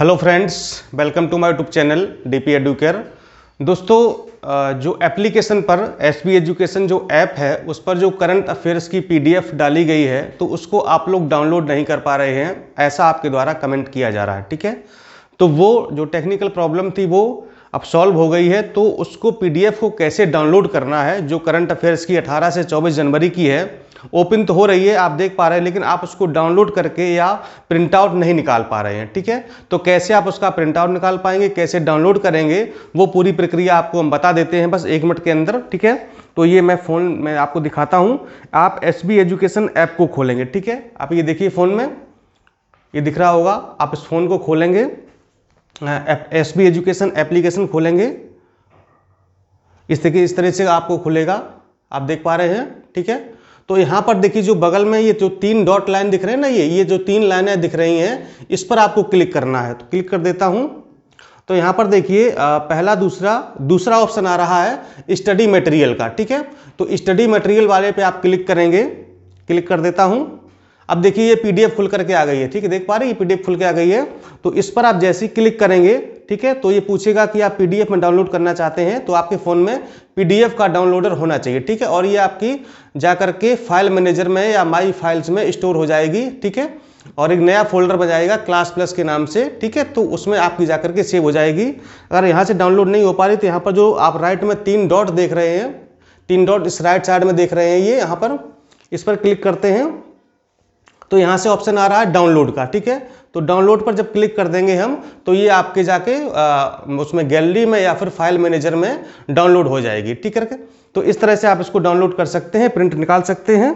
Hello friends, welcome to my YouTube channel DP Educare. दोस्तों, जो application पर SB education जो ऐप है उस पर जो करंट अफेयर्स की पीडीएफ डाली गई है तो उसको आप लोग डाउनलोड नहीं कर पा रहे हैं, ऐसा आपके द्वारा कमेंट किया जा रहा है। ठीक है, तो वो जो टेक्निकल प्रॉब्लम थी वो अब सॉल्व हो गई है। तो उसको पीडीएफ को कैसे डाउनलोड करना है, जो करंट अफेयर्स की 18 से 24 जनवरी की है, ओपन तो हो रही है, आप देख पा रहे हैं, लेकिन आप उसको डाउनलोड करके या प्रिंट आउट नहीं निकाल पा रहे हैं। ठीक है, तो कैसे आप उसका प्रिंट आउट निकाल पाएंगे, कैसे डाउनलोड करेंगे, वो पूरी प्रक्रिया आपको हम बता देते हैं बस 1 मिनट के अंदर। ठीक है, तो ये मैं फ़ोन में आपको दिखाता हूँ। आप एसबी एजुकेशन ऐप को खोलेंगे। ठीक है, आप ये देखिए फ़ोन में ये दिख रहा होगा, आप इस फ़ोन को खोलेंगे, एसबी एजुकेशन एप्लीकेशन खोलेंगे, इस तरह से आपको खुलेगा, आप देख पा रहे हैं। ठीक है, तो यहाँ पर देखिए जो बगल में ये जो 3 डॉट लाइन दिख रहे हैं ना, ये जो 3 लाइनें दिख रही हैं, इस पर आपको क्लिक करना है। तो क्लिक कर देता हूँ। तो यहाँ पर देखिए पहला दूसरा ऑप्शन आ रहा है स्टडी मटेरियल का। ठीक है, तो स्टडी मटेरियल वाले पे आप क्लिक करेंगे, क्लिक कर देता हूँ। अब देखिए ये पीडीएफ खुल करके आ गई है। ठीक है, देख पा रहे हैं, ये पीडीएफ खुल के आ गई है। तो इस पर आप जैसे ही क्लिक करेंगे, ठीक है, तो ये पूछेगा कि आप पीडीएफ में डाउनलोड करना चाहते हैं, तो आपके फ़ोन में पीडीएफ का डाउनलोडर होना चाहिए। ठीक है, और ये आपकी जाकर के फाइल मैनेजर में या माई फाइल्स में स्टोर हो जाएगी। ठीक है, और एक नया फोल्डर बन जाएगा क्लास प्लस के नाम से। ठीक है, तो उसमें आपकी जाकर के सेव हो जाएगी। अगर यहाँ से डाउनलोड नहीं हो पा रही तो यहाँ पर जो आप राइट में 3 डॉट देख रहे हैं, 3 डॉट इस राइट साइड में देख रहे हैं, ये यहाँ पर इस पर क्लिक करते हैं तो यहाँ से ऑप्शन आ रहा है डाउनलोड का। ठीक है, तो डाउनलोड पर जब क्लिक कर देंगे हम तो ये आपके जाके उसमें गैलरी में या फिर फाइल मैनेजर में डाउनलोड हो जाएगी। ठीक है, तो इस तरह से आप इसको डाउनलोड कर सकते हैं, प्रिंट निकाल सकते हैं,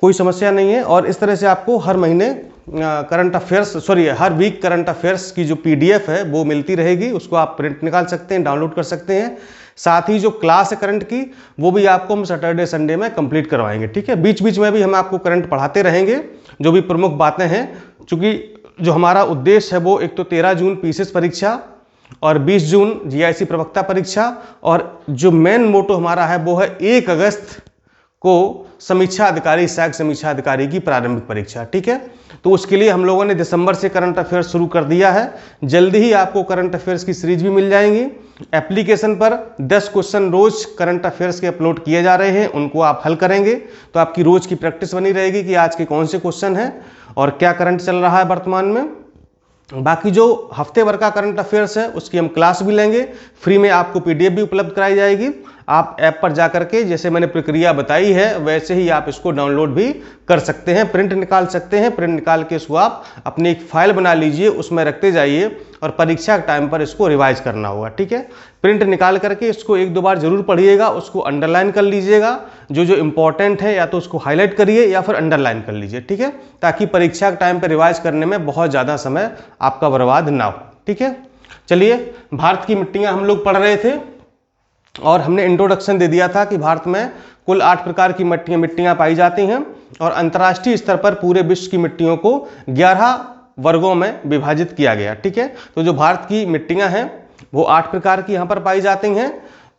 कोई समस्या नहीं है। और इस तरह से आपको हर महीने हर वीक करंट अफेयर्स की जो पीडीएफ है वो मिलती रहेगी, उसको आप प्रिंट निकाल सकते हैं, डाउनलोड कर सकते हैं। साथ ही जो क्लास है करंट की वो भी आपको हम सैटरडे संडे में कंप्लीट करवाएंगे। ठीक है, बीच बीच में भी हम आपको करंट पढ़ाते रहेंगे, जो भी प्रमुख बातें हैं, क्योंकि जो हमारा उद्देश्य है वो एक तो 13 जून पीसीएस परीक्षा और 20 जून जीआईसी प्रवक्ता परीक्षा, और जो मेन मोटो हमारा है वो है 1 अगस्त को समीक्षा अधिकारी सहायक समीक्षा अधिकारी की प्रारंभिक परीक्षा। ठीक है, तो उसके लिए हम लोगों ने दिसंबर से करंट अफेयर्स शुरू कर दिया है। जल्दी ही आपको करंट अफेयर्स की सीरीज भी मिल जाएंगी। एप्लीकेशन पर 10 क्वेश्चन रोज करंट अफेयर्स के अपलोड किए जा रहे हैं, उनको आप हल करेंगे तो आपकी रोज की प्रैक्टिस बनी रहेगी कि आज के कौन से क्वेश्चन हैं और क्या करंट चल रहा है वर्तमान में। बाकी जो हफ्ते भर का करंट अफेयर्स है उसकी हम क्लास भी लेंगे, फ्री में आपको पीडीएफ भी उपलब्ध कराई जाएगी। आप ऐप पर जाकर के जैसे मैंने प्रक्रिया बताई है वैसे ही आप इसको डाउनलोड भी कर सकते हैं, प्रिंट निकाल सकते हैं। प्रिंट निकाल के इसको आप अपनी एक फाइल बना लीजिए, उसमें रखते जाइए और परीक्षा के टाइम पर इसको रिवाइज करना होगा। ठीक है, प्रिंट निकाल करके इसको 1-2 बार जरूर पढ़िएगा, उसको अंडरलाइन कर लीजिएगा, जो इंपॉर्टेंट है या तो उसको हाईलाइट करिए या फिर अंडरलाइन कर लीजिए। ठीक है, ताकि परीक्षा के टाइम पर रिवाइज करने में बहुत ज़्यादा समय आपका बर्बाद ना हो। ठीक है, चलिए, भारत की मिट्टियाँ हम लोग पढ़ रहे थे और हमने इंट्रोडक्शन दे दिया था कि भारत में कुल 8 प्रकार की मिट्टियाँ पाई जाती हैं और अंतर्राष्ट्रीय स्तर पर पूरे विश्व की मिट्टियों को 11 वर्गों में विभाजित किया गया। ठीक है, तो जो भारत की मिट्टियाँ हैं वो 8 प्रकार की यहाँ पर पाई जाती हैं।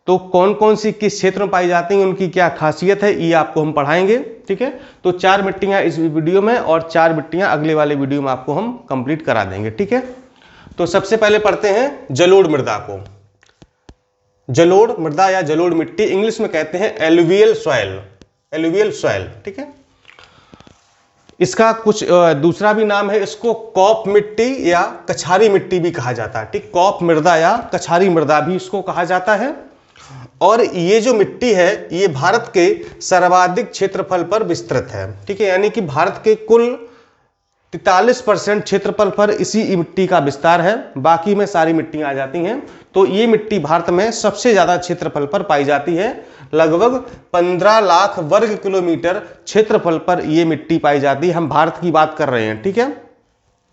तो कौन कौन सी किस क्षेत्र में पाई जाती हैं, उनकी क्या खासियत है, ये आपको हम पढ़ाएंगे। ठीक है, तो 4 मिट्टियाँ इस वीडियो में और 4 मिट्टियाँ अगले वाले वीडियो में आपको हम कंप्लीट करा देंगे। ठीक है, तो सबसे पहले पढ़ते हैं जलोढ़ मृदा को। जलोढ़ मृदा या जलोढ़ मिट्टी, इंग्लिश में कहते हैं एलुवियल सॉइल, एलुवियल सॉइल। ठीक है, इसका कुछ दूसरा भी नाम है, इसको कॉप मिट्टी या कछारी मिट्टी भी कहा जाता है। ठीक, कॉप मृदा या कछारी मृदा भी इसको कहा जाता है। और ये जो मिट्टी है ये भारत के सर्वाधिक क्षेत्रफल पर विस्तृत है। ठीक है, यानी कि भारत के कुल 43% क्षेत्रफल पर इसी मिट्टी का विस्तार है, बाकी में सारी मिट्टियां आ जाती हैं। तो ये मिट्टी भारत में सबसे ज्यादा क्षेत्रफल पर पाई जाती है, लगभग 15 लाख वर्ग किलोमीटर क्षेत्रफल पर ये मिट्टी पाई जाती है। हम भारत की बात कर रहे हैं। ठीक है,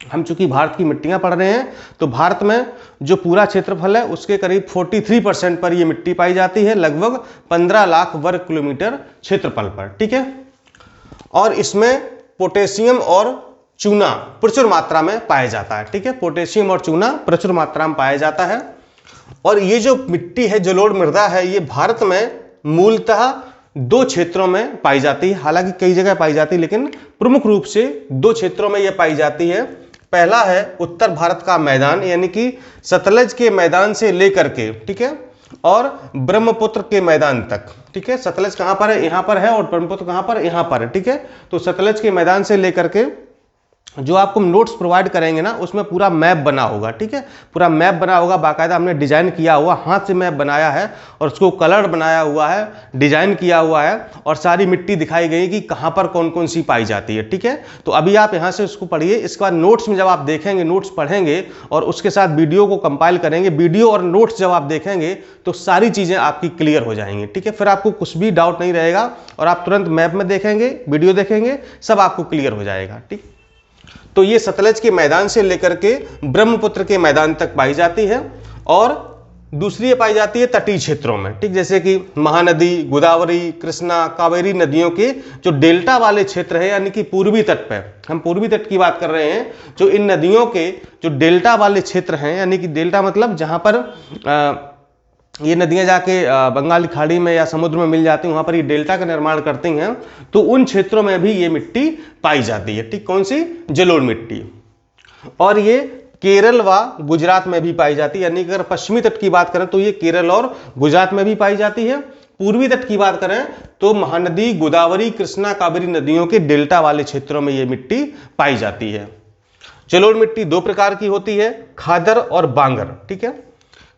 हम चूंकि भारत की मिट्टियां पढ़ रहे हैं तो भारत में जो पूरा क्षेत्रफल है उसके करीब 43% पर ये मिट्टी पाई जाती है, लगभग 15 लाख वर्ग किलोमीटर क्षेत्रफल पर। ठीक है, और इसमें पोटेशियम और चूना प्रचुर मात्रा में पाया जाता है। ठीक है, पोटेशियम और चूना प्रचुर मात्रा में पाया जाता है। और ये जो मिट्टी है, जलोढ़ मृदा है, ये भारत में मूलतः 2 क्षेत्रों में पाई जाती है। हालांकि कई जगह पाई जाती है, लेकिन प्रमुख रूप से 2 क्षेत्रों में यह पाई जाती है। पहला है उत्तर भारत का मैदान, यानी कि सतलज के मैदान से लेकर के, ठीक है, और ब्रह्मपुत्र के मैदान तक, ठीक है। सतलज कहां पर है, यहां पर है, और ब्रह्मपुत्र कहां पर है, यहां पर है, ठीक है। तो सतलज के मैदान से लेकर के जो आपको नोट्स प्रोवाइड करेंगे ना, उसमें पूरा मैप बना होगा, ठीक है, पूरा मैप बना होगा, बाकायदा हमने डिजाइन किया हुआ, हाथ से मैप बनाया है और उसको कलर बनाया हुआ है, डिजाइन किया हुआ है, और सारी मिट्टी दिखाई गई कि कहां पर कौन कौन सी पाई जाती है, ठीक है। तो अभी आप यहां से उसको पढ़िए, इसके बाद नोट्स में जब आप देखेंगे, नोट्स पढ़ेंगे और उसके साथ वीडियो को कंपाइल करेंगे, वीडियो और नोट्स जब आप देखेंगे तो सारी चीजें आपकी क्लियर हो जाएंगी, ठीक है। फिर आपको कुछ भी डाउट नहीं रहेगा और आप तुरंत मैप में देखेंगे, वीडियो देखेंगे, सब आपको क्लियर हो जाएगा, ठीक। तो ये सतलज के मैदान से लेकर के ब्रह्मपुत्र के मैदान तक पाई जाती है, और दूसरी पाई जाती है तटीय क्षेत्रों में, ठीक, जैसे कि महानदी, गोदावरी, कृष्णा, कावेरी नदियों के जो डेल्टा वाले क्षेत्र है, यानी कि पूर्वी तट पे, हम पूर्वी तट की बात कर रहे हैं, जो इन नदियों के जो डेल्टा वाले क्षेत्र हैं, यानी कि डेल्टा मतलब जहां पर ये नदियां जाके बंगाल की खाड़ी में या समुद्र में मिल जाती हैं, वहां पर ये डेल्टा का निर्माण करती हैं, तो उन क्षेत्रों में भी ये मिट्टी पाई जाती है, ठीक। कौन सी? जलोढ़ मिट्टी। और ये केरल व गुजरात में भी पाई जाती है, यानी कि अगर पश्चिमी तट की बात करें तो ये केरल और गुजरात में भी पाई जाती है। पूर्वी तट की बात करें तो महानदी, गोदावरी, कृष्णा, कावेरी नदियों के डेल्टा वाले क्षेत्रों में ये मिट्टी पाई जाती है। जलोढ़ मिट्टी दो प्रकार की होती है, खादर और बांगर, ठीक है।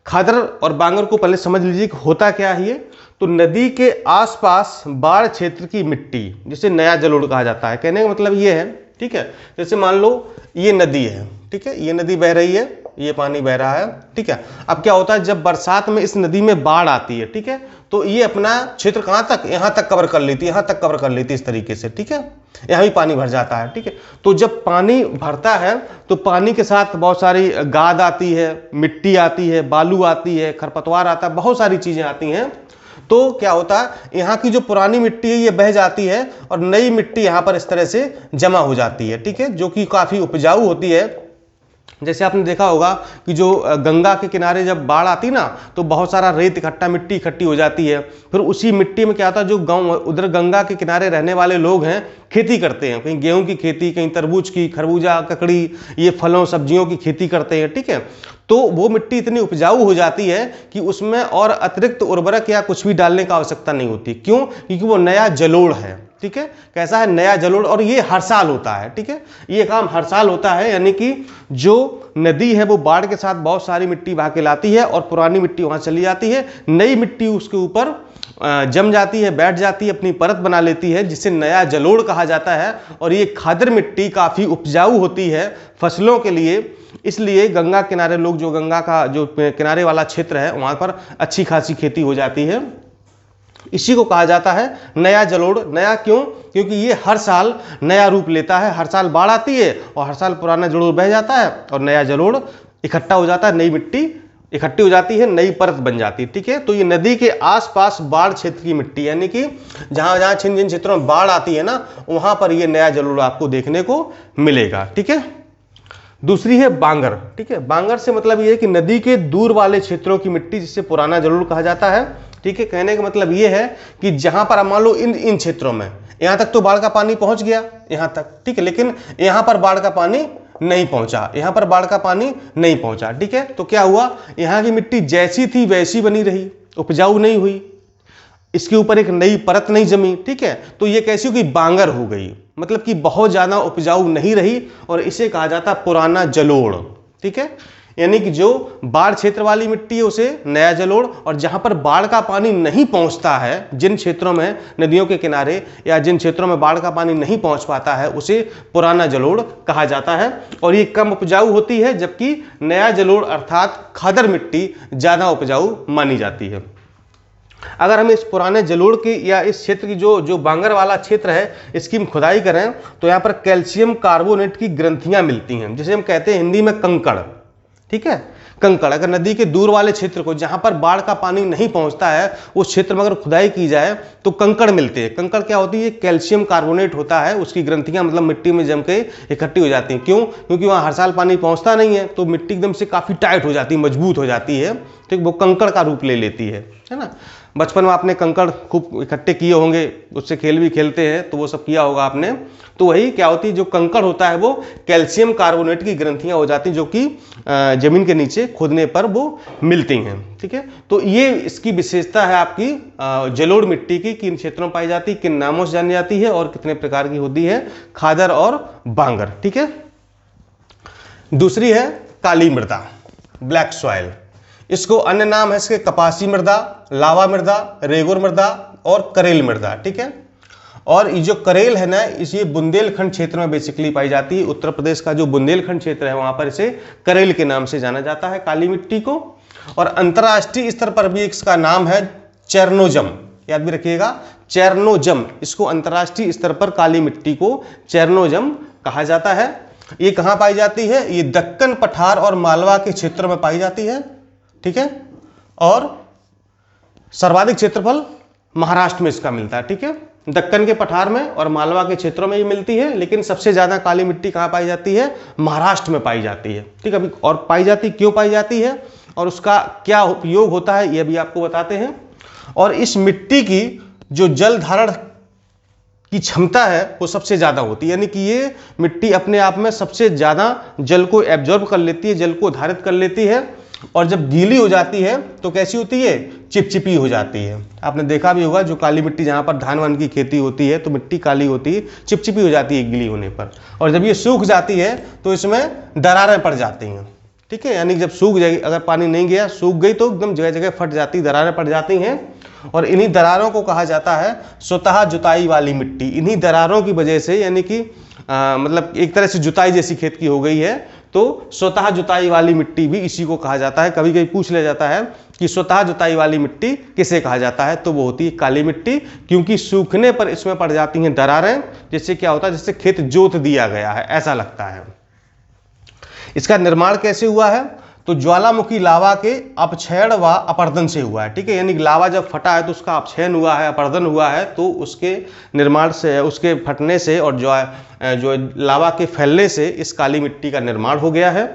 खादर और बांगर को पहले समझ लीजिए कि होता क्या है ये। तो नदी के आसपास बाढ़ क्षेत्र की मिट्टी, जिसे नया जलोढ़ कहा जाता है, कहने का मतलब ये है, ठीक है। जैसे मान लो ये नदी है, ठीक है, ये नदी बह रही है, ये पानी बह रहा है, ठीक है। अब क्या होता है, जब बरसात में इस नदी में बाढ़ आती है, ठीक है, तो ये अपना क्षेत्र कहां तक, यहां तक कवर कर लेती है, यहां तक कवर कर लेती है इस तरीके से, ठीक है, यहां भी पानी भर जाता है, ठीक है। तो जब पानी भरता है तो पानी के साथ बहुत सारी गाद आती है, मिट्टी आती है, बालू आती है, खरपतवार आता है, बहुत सारी चीजें आती हैं। तो क्या होता है, यहाँ की जो पुरानी मिट्टी है ये बह जाती है और नई मिट्टी यहाँ पर इस तरह से जमा हो जाती है, ठीक है, जो कि काफी उपजाऊ होती है। जैसे आपने देखा होगा कि जो गंगा के किनारे जब बाढ़ आती ना, तो बहुत सारा रेत इकट्ठा, मिट्टी इकट्ठी हो जाती है। फिर उसी मिट्टी में क्या होता है, जो गांव उधर गंगा के किनारे रहने वाले लोग हैं, खेती करते हैं, कहीं गेहूं की खेती, कहीं तरबूज की, खरबूजा, ककड़ी, ये फलों सब्जियों की खेती करते हैं, ठीक है। तो वो मिट्टी इतनी उपजाऊ हो जाती है कि उसमें और अतिरिक्त उर्वरक या कुछ भी डालने की आवश्यकता नहीं होती। क्यों? क्योंकि वो नया जलोढ़ है, ठीक है। कैसा है? नया जलोढ़। और ये हर साल होता है, ठीक है, ये काम हर साल होता है। यानी कि जो नदी है वो बाढ़ के साथ बहुत सारी मिट्टी बहा के लाती है और पुरानी मिट्टी वहां चली जाती है, नई मिट्टी उसके ऊपर जम जाती है, बैठ जाती है, अपनी परत बना लेती है, जिसे नया जलोढ़ कहा जाता है। और ये खादर मिट्टी काफी उपजाऊ होती है फसलों के लिए, इसलिए गंगा किनारे लोग, जो गंगा का जो किनारे वाला क्षेत्र है, वहां पर अच्छी खासी खेती हो जाती है। इसी को कहा जाता है नया जलोढ़। नया क्यों? क्योंकि ये हर साल नया रूप लेता है, हर साल बाढ़ आती है और हर साल पुराना जलोढ़ बह जाता है और नया जलोढ़ इकट्ठा हो जाता है, नई मिट्टी इकट्ठी हो जाती है, नई परत बन जाती है, ठीक है। तो ये नदी के आसपास बाढ़ क्षेत्र की मिट्टी, यानी कि जहां जहां जिन क्षेत्रों में बाढ़ आती है ना, वहां पर ये नया जलोढ़ आपको देखने को मिलेगा, ठीक है। दूसरी है बांगर, ठीक है। बांगर से मतलब ये है कि नदी के दूर वाले क्षेत्रों की मिट्टी, जिसे पुराना जलोढ़ कहा जाता है, ठीक है। कहने का मतलब ये है कि जहां पर मान लो इन क्षेत्रों में यहां तक तो बाढ़ का पानी पहुंच गया, यहां तक, ठीक है, लेकिन यहां पर बाढ़ का पानी नहीं पहुंचा, यहां पर बाढ़ का पानी नहीं पहुंचा, ठीक है। तो क्या हुआ, यहां की मिट्टी जैसी थी वैसी बनी रही, उपजाऊ नहीं हुई, इसके ऊपर एक नई परत नहीं जमी, ठीक है। तो ये कैसी हो गई? बांगर हो गई, मतलब कि बहुत ज्यादा उपजाऊ नहीं रही, और इसे कहा जाता पुराना जलोढ़, ठीक है। यानी कि जो बाढ़ क्षेत्र वाली मिट्टी है उसे नया जलोढ़, और जहां पर बाढ़ का पानी नहीं पहुंचता है, जिन क्षेत्रों में नदियों के किनारे या जिन क्षेत्रों में बाढ़ का पानी नहीं पहुंच पाता है, उसे पुराना जलोढ़ कहा जाता है। और ये कम उपजाऊ होती है, जबकि नया जलोढ़ अर्थात खादर मिट्टी ज्यादा उपजाऊ मानी जाती है। अगर हम इस पुराने जलोढ़ की या इस क्षेत्र की जो बांगर वाला क्षेत्र है, इसकी हम खुदाई करें तो यहाँ पर कैल्शियम कार्बोनेट की ग्रंथियां मिलती हैं, जिसे हम कहते हैं हिंदी में कंकड़, ठीक है, कंकड़। अगर नदी के दूर वाले क्षेत्र को, जहां पर बाढ़ का पानी नहीं पहुंचता है, उस क्षेत्र में अगर खुदाई की जाए तो कंकड़ मिलते हैं। कंकड़ क्या होती है? कैल्शियम कार्बोनेट होता है, उसकी ग्रंथियां मतलब मिट्टी में जम के इकट्ठी हो जाती हैं। क्यों? क्योंकि वहां हर साल पानी पहुंचता नहीं है, तो मिट्टी एकदम से काफी टाइट हो जाती है, मजबूत हो जाती है, तो वो कंकड़ का रूप ले लेती है ना। बचपन में आपने कंकड़ खूब इकट्ठे किए होंगे, उससे खेल भी खेलते हैं, तो वो सब किया होगा आपने। तो वही क्या होती है, जो कंकड़ होता है वो कैल्शियम कार्बोनेट की ग्रंथियां हो जाती हैं, जो कि जमीन के नीचे खोदने पर वो मिलती हैं। ठीक है, तो ये इसकी विशेषता है आपकी जलोढ़ मिट्टी की, किन क्षेत्रों में पाई जाती है, किन नामों से जानी जाती है और कितने प्रकार की होती है, खादर और बांगर। ठीक है, दूसरी है काली मृदा, ब्लैक सॉइल। इसको अन्य नाम है इसके कपासी मृदा, लावा मृदा, रेगुर मृदा और करेल मृदा। ठीक है, और ये जो करेल है ना, इसे बुंदेलखंड क्षेत्र में बेसिकली पाई जाती है। उत्तर प्रदेश का जो बुंदेलखंड क्षेत्र है वहां पर इसे करेल के नाम से जाना जाता है, काली मिट्टी को। और अंतर्राष्ट्रीय स्तर पर भी इसका नाम है चेरनोजम, याद भी रखिएगा, चेरनोजम। इसको अंतर्राष्ट्रीय स्तर पर काली मिट्टी को चेरनोजम कहा जाता है। ये कहां पाई जाती है, ये दक्कन पठार और मालवा के क्षेत्र में पाई जाती है। ठीक है, और सर्वाधिक क्षेत्रफल महाराष्ट्र में इसका मिलता है। ठीक है, दक्कन के पठार में और मालवा के क्षेत्रों में ये मिलती है, लेकिन सबसे ज्यादा काली मिट्टी कहां पाई जाती है, महाराष्ट्र में पाई जाती है। ठीक है, अभी और पाई जाती, क्यों पाई जाती है और उसका क्या उपयोग होता है ये भी आपको बताते हैं। और इस मिट्टी की जो जल धारण की क्षमता है वो सबसे ज्यादा होती है, यानी कि ये मिट्टी अपने आप में सबसे ज्यादा जल को एब्जॉर्ब कर लेती है, जल को धारित कर लेती है। और जब गीली हो जाती है तो कैसी होती है, चिपचिपी हो जाती है। आपने देखा भी होगा, जो काली मिट्टी जहां पर धान वान की खेती होती है तो मिट्टी काली होती है, चिपचिपी हो जाती है गीली होने पर। और जब ये सूख जाती है तो इसमें दरारें पड़ जाती हैं। ठीक है, यानी जब सूख जाएगी, अगर पानी नहीं गया, सूख गई तो एकदम जगह जगह फट जाती, दरारें पड़ जाती हैं। और इन्हीं दरारों को कहा जाता है स्वतः जुताई वाली मिट्टी। इन्हीं दरारों की वजह से, यानी कि मतलब एक तरह से जुताई जैसी खेत की हो गई है, तो स्वतः जुताई वाली मिट्टी भी इसी को कहा जाता है। कभी कभी पूछ लिया जाता है कि स्वतः जुताई वाली मिट्टी किसे कहा जाता है, तो वो होती है काली मिट्टी, क्योंकि सूखने पर इसमें पड़ जाती हैं दरारें, जिससे क्या होता है, जिससे खेत जोत दिया गया है ऐसा लगता है। इसका निर्माण कैसे हुआ है, तो ज्वालामुखी लावा के अपक्षयण व अपर्दन से हुआ है। ठीक है, यानी लावा जब फटा है तो उसका अपक्षयन हुआ है, अपर्दन हुआ है, तो उसके निर्माण से, उसके फटने से और जो लावा के फैलने से इस काली मिट्टी का निर्माण हो गया है।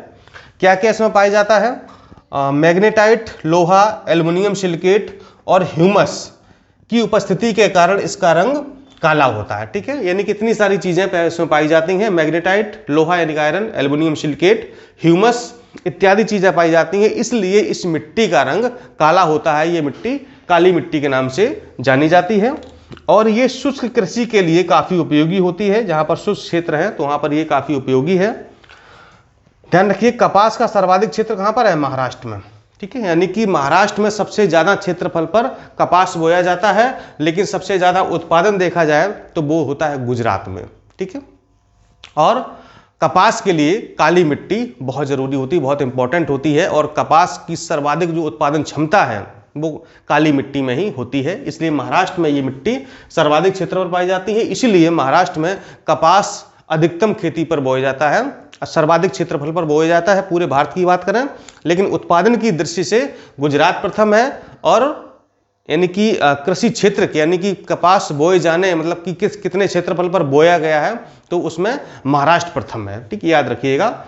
क्या क्या इसमें पाया जाता है, मैग्नेटाइट, लोहा, एल्युमिनियम सिलिकेट और ह्यूमस की उपस्थिति के कारण इसका रंग काला होता है। ठीक है, यानी कितनी सारी चीजें इसमें पाई जाती हैं, मैग्नेटाइट, लोहा यानी आयरन, एल्युमिनियम सिलिकेट, ह्यूमस इत्यादि चीजें पाई जाती हैं, इसलिए इस मिट्टी का रंग काला होता है। ये मिट्टी काली मिट्टी के नाम से जानी जाती है। और ये शुष्क कृषि के लिए काफी उपयोगी होती है, जहां पर शुष्क क्षेत्र है तो वहां पर ये काफी उपयोगी है। ध्यान रखिए, कपास का सर्वाधिक क्षेत्र कहां पर है, महाराष्ट्र में। ठीक है, यानी कि महाराष्ट्र में सबसे ज्यादा क्षेत्रफल पर कपास बोया जाता है, लेकिन सबसे ज्यादा उत्पादन देखा जाए तो वो होता है गुजरात में। ठीक है, और कपास के लिए काली मिट्टी बहुत जरूरी होती है, बहुत इंपॉर्टेंट होती है। और कपास की सर्वाधिक जो उत्पादन क्षमता है वो काली मिट्टी में ही होती है, इसलिए महाराष्ट्र में ये मिट्टी सर्वाधिक क्षेत्र पर पाई जाती है। इसीलिए महाराष्ट्र में कपास अधिकतम खेती पर बोया जाता है, सर्वाधिक क्षेत्रफल पर बोया जाता है पूरे भारत की बात करें, लेकिन उत्पादन की दृष्टि से गुजरात प्रथम है। और यानी कि कृषि क्षेत्र के, यानी कि कपास बोए जाने, मतलब कि कितने क्षेत्रफल पर बोया गया है, तो उसमें महाराष्ट्र प्रथम है। ठीक है, याद रखिएगा,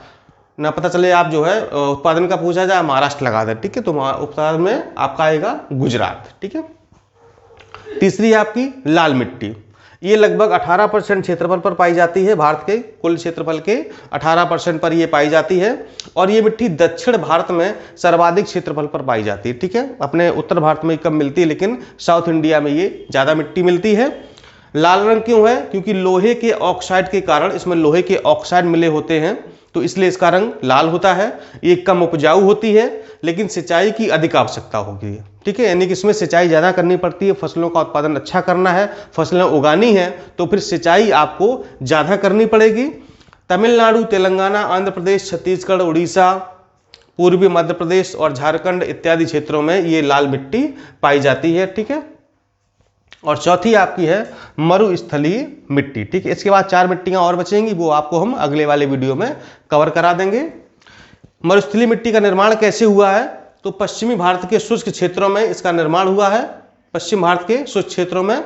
ना पता चले आप जो है उत्पादन का पूछा जाए महाराष्ट्र लगा दे। ठीक है, तो उत्पादन में आपका आएगा गुजरात। ठीक है, तीसरी है आपकी लाल मिट्टी। ये लगभग 18% क्षेत्रफल पर पाई जाती है, भारत के कुल क्षेत्रफल के 18% पर ये पाई जाती है। और ये मिट्टी दक्षिण भारत में सर्वाधिक क्षेत्रफल पर पाई जाती है। ठीक है, अपने उत्तर भारत में कम मिलती है, लेकिन साउथ इंडिया में ये ज्यादा मिट्टी मिलती है। लाल रंग क्यों है, क्योंकि लोहे के ऑक्साइड के कारण इसमें लोहे के ऑक्साइड मिले होते हैं, तो इसलिए इसका रंग लाल होता है। ये कम उपजाऊ होती है, लेकिन सिंचाई की अधिक आवश्यकता होगी। ठीक है, यानी कि इसमें सिंचाई ज़्यादा करनी पड़ती है, फसलों का उत्पादन अच्छा करना है, फसलें उगानी है, तो फिर सिंचाई आपको ज़्यादा करनी पड़ेगी। तमिलनाडु, तेलंगाना, आंध्र प्रदेश, छत्तीसगढ़, उड़ीसा, पूर्वी मध्य प्रदेश और झारखंड इत्यादि क्षेत्रों में ये लाल मिट्टी पाई जाती है। ठीक है, और चौथी आपकी है मरुस्थलीय मिट्टी। ठीक है, इसके बाद 4 मिट्टियां और बचेंगी, वो आपको हम अगले वाले वीडियो में कवर करा देंगे। मरुस्थलीय मिट्टी का निर्माण कैसे हुआ है, तो पश्चिमी भारत के शुष्क क्षेत्रों में इसका निर्माण हुआ है। पश्चिम भारत के शुष्क क्षेत्रों में,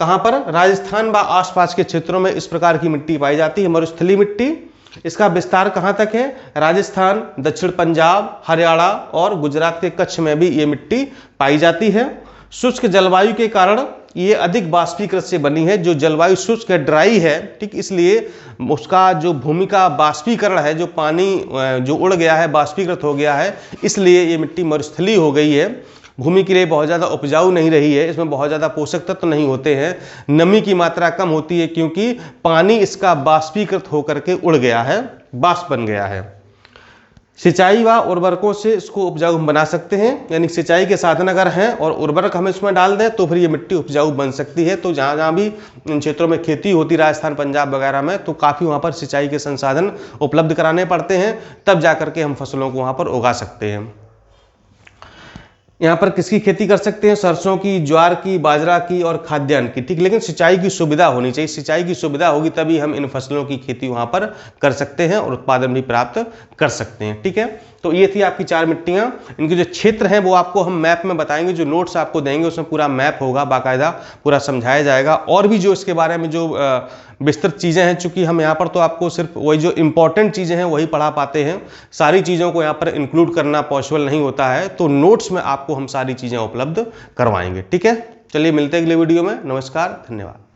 कहां पर, राजस्थान व आसपास के क्षेत्रों में इस प्रकार की मिट्टी पाई जाती है, मरुस्थलीय मिट्टी। इसका विस्तार कहां तक है, राजस्थान, दक्षिण पंजाब, हरियाणा और गुजरात के कच्छ में भी ये मिट्टी पाई जाती है। शुष्क जलवायु के कारण ये अधिक बाष्पीकृत से बनी है। जो जलवायु शुष्क है, ड्राई है, ठीक, इसलिए उसका जो भूमि का बाष्पीकरण है, जो पानी जो उड़ गया है, बाष्पीकृत हो गया है, इसलिए ये मिट्टी मरुस्थलीय हो गई है। भूमि के लिए बहुत ज़्यादा उपजाऊ नहीं रही है, इसमें बहुत ज़्यादा पोषक तत्व नहीं होते हैं, नमी की मात्रा कम होती है क्योंकि पानी इसका बाष्पीकृत होकर के उड़ गया है, बाष्प बन गया है। सिंचाई व उर्वरकों से इसको उपजाऊ हम बना सकते हैं, यानी सिंचाई के साधन अगर हैं और उर्वरक हम इसमें डाल दें तो फिर ये मिट्टी उपजाऊ बन सकती है। तो जहाँ जहाँ भी इन क्षेत्रों में खेती होती, राजस्थान, पंजाब वगैरह में, तो काफ़ी वहाँ पर सिंचाई के संसाधन उपलब्ध कराने पड़ते हैं, तब जा करके हम फसलों को वहाँ पर उगा सकते हैं। यहाँ पर किसकी खेती कर सकते हैं? सरसों की, ज्वार की, बाजरा की और खाद्यान्न की, ठीक। लेकिन सिंचाई की सुविधा होनी चाहिए, सिंचाई की सुविधा होगी तभी हम इन फसलों की खेती वहाँ पर कर सकते हैं और उत्पादन भी प्राप्त कर सकते हैं, ठीक है। तो ये थी आपकी 4 मिट्टियाँ। इनके जो क्षेत्र हैं वो आपको हम मैप में बताएंगे, जो नोट्स आपको देंगे उसमें पूरा मैप होगा, बाकायदा पूरा समझाया जाएगा। और भी जो इसके बारे में जो विस्तृत चीज़ें हैं, चूंकि हम यहाँ पर तो आपको सिर्फ वही जो इंपॉर्टेंट चीज़ें हैं वही पढ़ा पाते हैं, सारी चीज़ों को यहाँ पर इंक्लूड करना पॉसिबल नहीं होता है, तो नोट्स में आपको हम सारी चीज़ें उपलब्ध करवाएंगे, ठीक है। चलिए मिलते हैं अगले वीडियो में। नमस्कार, धन्यवाद।